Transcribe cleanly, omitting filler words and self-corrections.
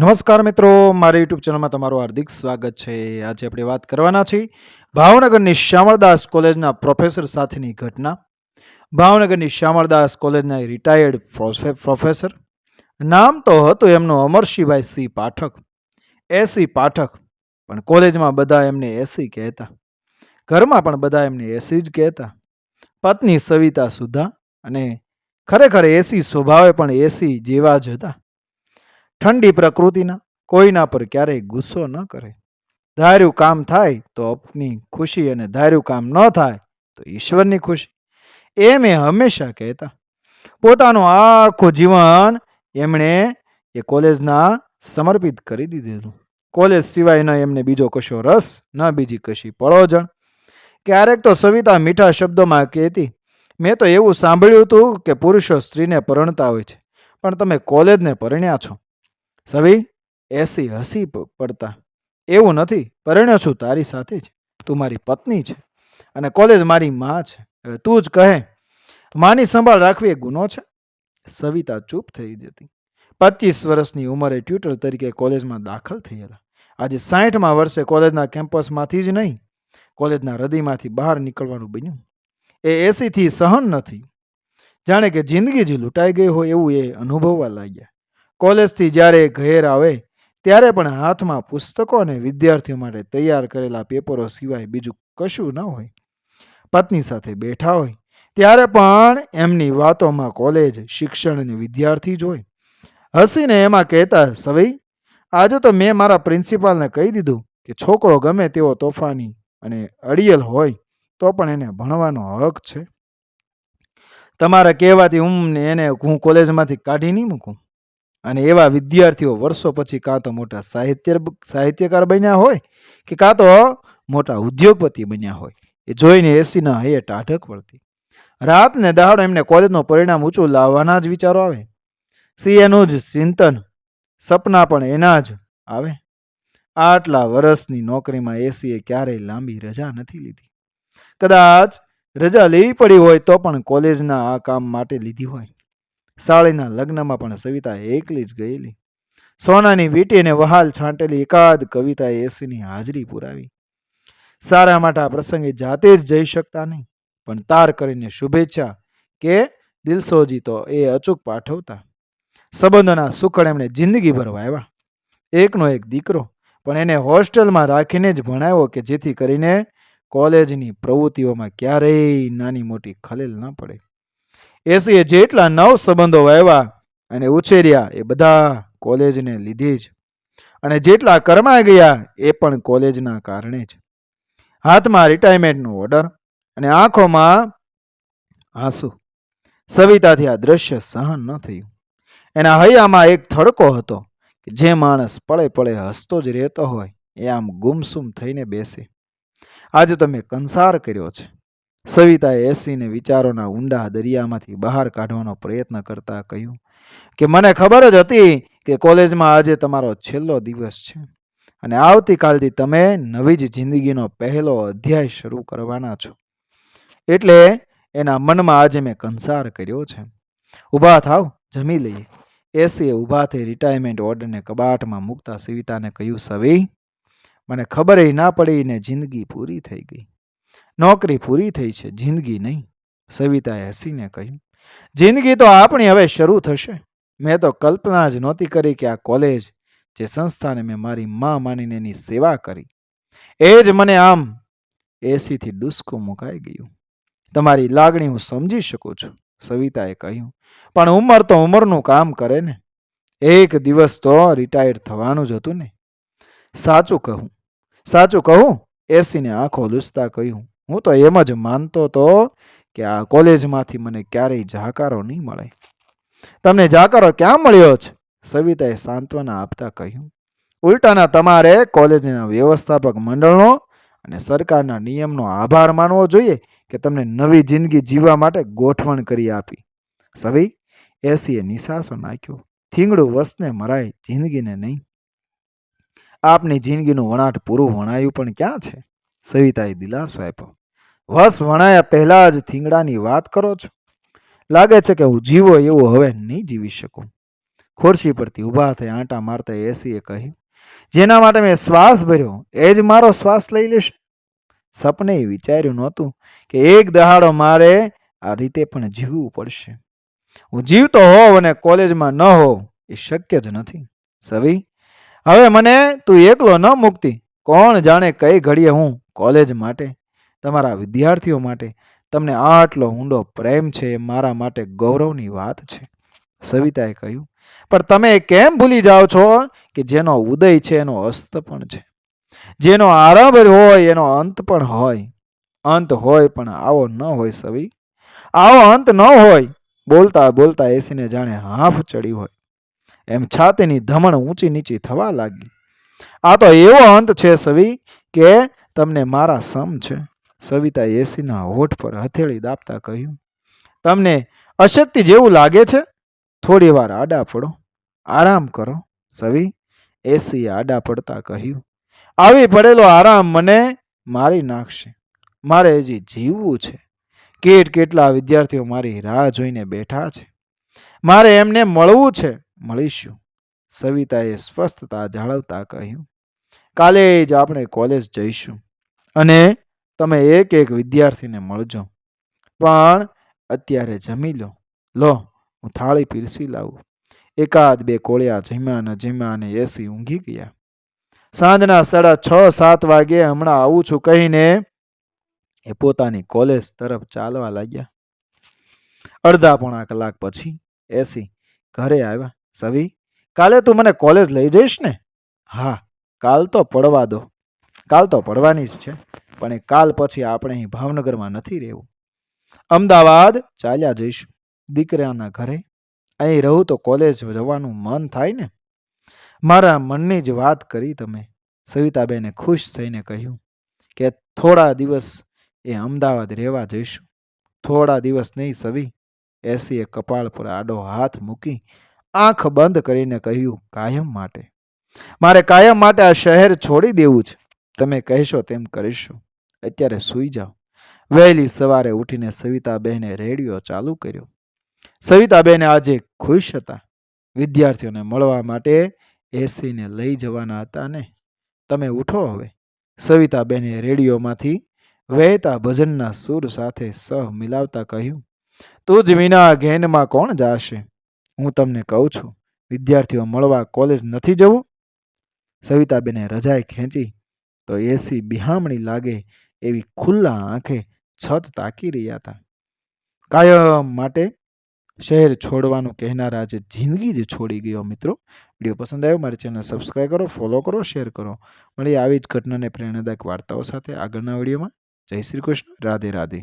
નમસ્કાર મિત્રો, મારી યુટ્યુબ ચેનલમાં તમારું હાર્દિક સ્વાગત છે. આજે આપણે વાત કરવાના છીએ ભાવનગરની શ્યામળદાસ કોલેજના પ્રોફેસર સાથેની ઘટના. ભાવનગરની શ્યામળદાસ કોલેજના રિટાયર્ડ પ્રોફેસર. નામ તો હતું એમનું અમરશીભાઈ સી પાઠક, એસી પાઠક, પણ કોલેજમાં બધા એમને એસી કહેતા, ઘરમાં પણ બધા એમને એસી જ કહેતા. પત્ની સવિતા સુધા, અને ખરેખર એસી સ્વભાવે પણ એસી જેવા જ હતા. ઠંડી પ્રકૃતિના, કોઈના પર ક્યારેય ગુસ્સો ન કરે. ધાર્યું કામ થાય તો આપની ખુશી, અને ધાર્યું કામ ન થાય તો ઈશ્વરની ખુશી, એમ એ હંમેશા કહેતા. પોતાનું આખું જીવન એમણે એ કોલેજના સમર્પિત કરી દીધેલું. કોલેજ સિવાય ન એમને બીજો કશો રસ, ન બીજી કશી પળોજણ. ક્યારેક તો સવિતા મીઠા શબ્દોમાં કહેતી, મેં તો એવું સાંભળ્યું હતું કે પુરુષો સ્ત્રીને પરણતા હોય છે, પણ તમે કોલેજને પરણ્યા છો. સવી એસી હસી પડતા, એવું નથી, પરણ્યો છું તારી સાથે જ. તું મારી પત્ની છે અને કોલેજ મારી માં છે. હવે તું જ કહે, માની સંભાળ રાખવી એ ગુનો છે? સવિતા ચૂપ થઈ જતી. 25 વર્ષની ઉંમરે ટ્યુટર તરીકે કોલેજમાં દાખલ થયેલા. આજે 60મા વર્ષે કોલેજના કેમ્પસમાંથી જ નહીં, કોલેજના હૃદયમાંથી બહાર નીકળવાનું બન્યું. એ એસીથી સહન નથી. જાણે કે જિંદગી જ લૂંટાઈ ગઈ હોય એવું એ અનુભવવા લાગ્યા. કોલેજથી જ્યારે ઘેર આવે ત્યારે પણ હાથમાં પુસ્તકો અને વિદ્યાર્થીઓ માટે તૈયાર કરેલા પેપરો સિવાય બીજું કશું ન હોય. પત્ની સાથે બેઠા હોય ત્યારે પણ એમની વાતોમાં કોલેજ, શિક્ષણ અને વિદ્યાર્થી જ હોય. હસીને એમાં કહેતા, સવઈ, આજે તો મેં મારા પ્રિન્સિપાલને કહી દીધું કે છોકરો ગમે તેવો તોફાની અને અડિયલ હોય તો પણ એને ભણવાનો હક છે. તમારા કહેવાથી હું કોલેજમાંથી કાઢી નહીં મૂકું. અને એવા વિદ્યાર્થીઓ વર્ષો પછી કાં તો મોટા સાહિત્યકાર બન્યા હોય કે કાં તો મોટા ઉદ્યોગપતિ બન્યા હોય. એ જોઈને એસીના હૈયે ટાઢક પડતી. રાત ને દહાડો એમને કોલેજનું પરિણામ ઊંચું લાવવાના જ વિચારો આવે. સીએનું જ ચિંતન, સપના પણ એના જ આવે. આટલા વર્ષની નોકરીમાં એસીએ ક્યારેય લાંબી રજા નથી લીધી. કદાચ રજા લેવી પડી હોય તો પણ કોલેજના આ કામ માટે લીધી હોય. સાળીના લગ્નમાં પણ સવિતા એકલી જ ગયેલી. સોનાની વીંટીને વહાલ છાંટેલી એકાદ કવિતાએ એસીની હાજરી પુરાવી. સારા માટે આ પ્રસંગે જાતે જ જઈ શકતા નહીં, પણ તાર કરીને શુભેચ્છા કે દિલસોજી તો એ અચૂક પાઠવતા. સંબંધોના સુખડ એમણે જિંદગીભર વાવ્યા. એકનો એક દીકરો, પણ એને હોસ્ટેલમાં રાખીને જ ભણાવ્યો કે જેથી કરીને કોલેજની પ્રવૃત્તિઓમાં ક્યારેય નાની મોટી ખલેલ ન પડે. એસીએ જેટલા નવ સંબંધો વાવ્યા અને ઉછેર્યા એ બધા કોલેજને લીધે જ, અને જેટલા કરમાઈ ગયા એ પણ કોલેજના કારણે જ. હાથમાં રિટાયરમેન્ટનો ઓર્ડર અને આંખોમાં આંસુ. સવિતાથી આ દ્રશ્ય સહન ન થયું. એના હૈયામાં એક થડકો હતો કે જે માણસ પળે પળે હસતો જ રહેતો હોય એ આમ ગુમસુમ થઈને બેસે. આજે તો મેં કંસાર કર્યો છે. સવિતાએ એસીને વિચારોના ઊંડા દરિયામાંથી બહાર કાઢવાનો પ્રયત્ન કરતા કહ્યું કે મને ખબર જ હતી કે કોલેજમાં આજે તમારો છેલ્લો દિવસ છે અને આવતીકાલથી તમે નવી જ જિંદગીનો પહેલો અધ્યાય શરૂ કરવાના છો. એટલે એના મનમાં આજે મેં કંસાર કર્યો છે. ઊભા થાવ, જમી લઈએ. એસીએ ઊભા થઈ રિટાયરમેન્ટ ઓર્ડરને કબાટમાં મૂકતા સવિતાને કહ્યું, સવી, મને ખબર ના પડી ને જિંદગી પૂરી થઈ ગઈ. નોકરી પૂરી થઈ છે, જિંદગી નહીં. સવિતાએ હસીને કહ્યું, જિંદગી તો આપણી હવે શરૂ થશે. મેં તો કલ્પના જ નહોતી કરી કે આ કોલેજ, જે સંસ્થાને મેં મારી માં માનીને એની સેવા કરી, એ જ મને આમ એસીથી ડૂસકું મુકાઈ ગયું. તમારી લાગણી હું સમજી શકું છું, સવિતાએ કહ્યું, પણ ઉંમર તો ઉંમરનું કામ કરે ને. એક દિવસ તો રિટાયર થવાનું જ હતું ને. સાચું કહું, એસીને આંખો લૂછતા કહ્યું, હું તો એમ જ માનતો હતો કે આ કોલેજમાંથી મને ક્યારેય જાકારો નહીં મળે. તમને જાકારો ક્યાં મળ્યો છે? સવિતાએ સાંત્વના આપતા કહ્યું, ઉલટાના તમારે કોલેજના વ્યવસ્થાપક મંડળનો અને સરકારના નિયમનો આભાર માનવો જોઈએ કે તમને નવી જિંદગી જીવવા માટે ગોઠવણ કરી આપી. સવી, એસીએ નિસાસો નાખ્યો, થીંગડું વસને મરાય, જિંદગીને નહીં. આપની જિંદગીનું વણાટ પૂરું વણાયું પણ ક્યાં છે? સવિતાએ દિલાસો આપ્યો. વસ વણાયા પહેલા જ થીંગડાની વાત કરો છો. લાગે છે કે હું જીવો એવું હવે નહીં જીવી શકું. ખુરશી પરથી ઊભા થઈ આંટા મારતા એસીએ કહ્યું, જેના માટે મેં શ્વાસ ભર્યો એ જ મારો શ્વાસ લઈ લેશે. સપને વિચાર્યું નહોતું કે એક દહાડો મારે આ રીતે પણ જીવવું પડશે. હું જીવતો હોવ અને કોલેજમાં ન હોવ એ શક્ય જ નથી. સવી, હવે મને તું એકલો ન મૂકતી. કોણ જાણે કઈ ઘડીએ હું કોલેજ માટે, તમારા વિદ્યાર્થીઓ માટે તમને આટલો ઊંડો પ્રેમ છે એ મારા માટે ગૌરવની વાત છે. સવિતાએ કહ્યું, પણ તમે કેમ ભૂલી જાઓ છો કે જેનો ઉદય છે એનો અસ્ત પણ છે, જેનો આરંભ હોય એનો અંત પણ હોય. અંત હોય પણ આવો ન હોય સવી, આવો અંત ન હોય. બોલતા બોલતા એસીને જાણે હાફ ચડી હોય એમ છાતીની ધમણ ઊંચી નીચી થવા લાગી. આ તો એવો અંત છે સવી કે તમને મારા સમ છે. સવિતાએ એસીના હોઠ પર હથેળી દાબતા કહ્યું, તમને અશક્તિ જેવું લાગે છે? થોડી વાર આડા પડો, આરામ કરો. સવી, એસીએ આડા પડતા કહ્યું, આવી પડેલો આરામ મને મારી નાખશે. મારે હજી જીવવું છે. કેટલા વિદ્યાર્થીઓ મારી રાહ જોઈને બેઠા છે. મારે એમને મળવું છે. મળીશું. સવિતાએ સ્વસ્થતા જાળવતા કહ્યું, કાલે જ આપણે કોલેજ જઈશું અને તમે એક એક વિદ્યાર્થીને મળજો. પણ અત્યારે જમી લો. લો, હું થાળી પીરસી લાવું. એકાદ બે કોળિયા જમ્યા અને એસી ઊંઘી ગયા. સાંજના 6:30-7 વાગે હમણાં આવું છું કહીને એ પોતાની કોલેજ તરફ ચાલવા લાગ્યા. અડધા પોણા કલાક પછી એસી ઘરે આવ્યા. સવી, કાલે તું મને કોલેજ લઈ જઈશ ને? હા, કાલ તો પડવા દો. કાલ તો પડવાની જ છે, પણ એ કાલ પછી આપણે અહીં ભાવનગરમાં નથી રહેવું. અમદાવાદ ચાલ્યા જઈશું દીકરાના ઘરે. અહીં રહું તો કોલેજ જવાનું મન થાય ને. મારા મનની જ વાત કરી તમે. સવિતાબેને ખુશ થઈને કહ્યું કે થોડા દિવસ એ અમદાવાદ રહેવા જઈશું. થોડા દિવસ નહીં સવી. એસીએ કપાળ પર આડો હાથ મૂકી આંખ બંધ કરીને કહ્યું, કાયમ માટે. મારે કાયમ માટે આ શહેર છોડી દેવું છે. તમે કહેશો તેમ કરીશું. અત્યારે સૂઈ જાઓ. વહેલી સવારે ઉઠીને સવિતાબહેને રેડિયો ચાલુ કર્યો. સવિતાબહેને આજે ખુશ હતા. વિદ્યાર્થીઓને મળવા માટે એસીને લઈ જવાના હતા ને. તમે ઉઠો હવે. સવિતાબહેને રેડિયોમાંથી વહેતા ભજનના સૂર સાથે સહ મિલાવતા કહ્યું, તું જ વિના ઘેનમાં કોણ જાશે? હું તમને કહું છું, વિદ્યાર્થીઓ મળવા કોલેજ નથી જવું? સવિતાબેને રજાઈ ખેંચી તો એસી બિહામણી લાગે એવી ખુલ્લા આંખે છત તાકી રહ્યા હતા. કાયમ માટે શહેર છોડવાનું કહેનારા આજે જિંદગી જ છોડી ગયો. મિત્રો, વિડીયો પસંદ આવ્યો મારી ચેનલ સબસ્ક્રાઈબ કરો, ફોલો કરો, શેર કરો. મળીએ આવી જ ઘટનાને પ્રેરણાદાયક વાર્તાઓ સાથે આગળના વિડીયોમાં. જય શ્રી કૃષ્ણ. રાધે રાધે.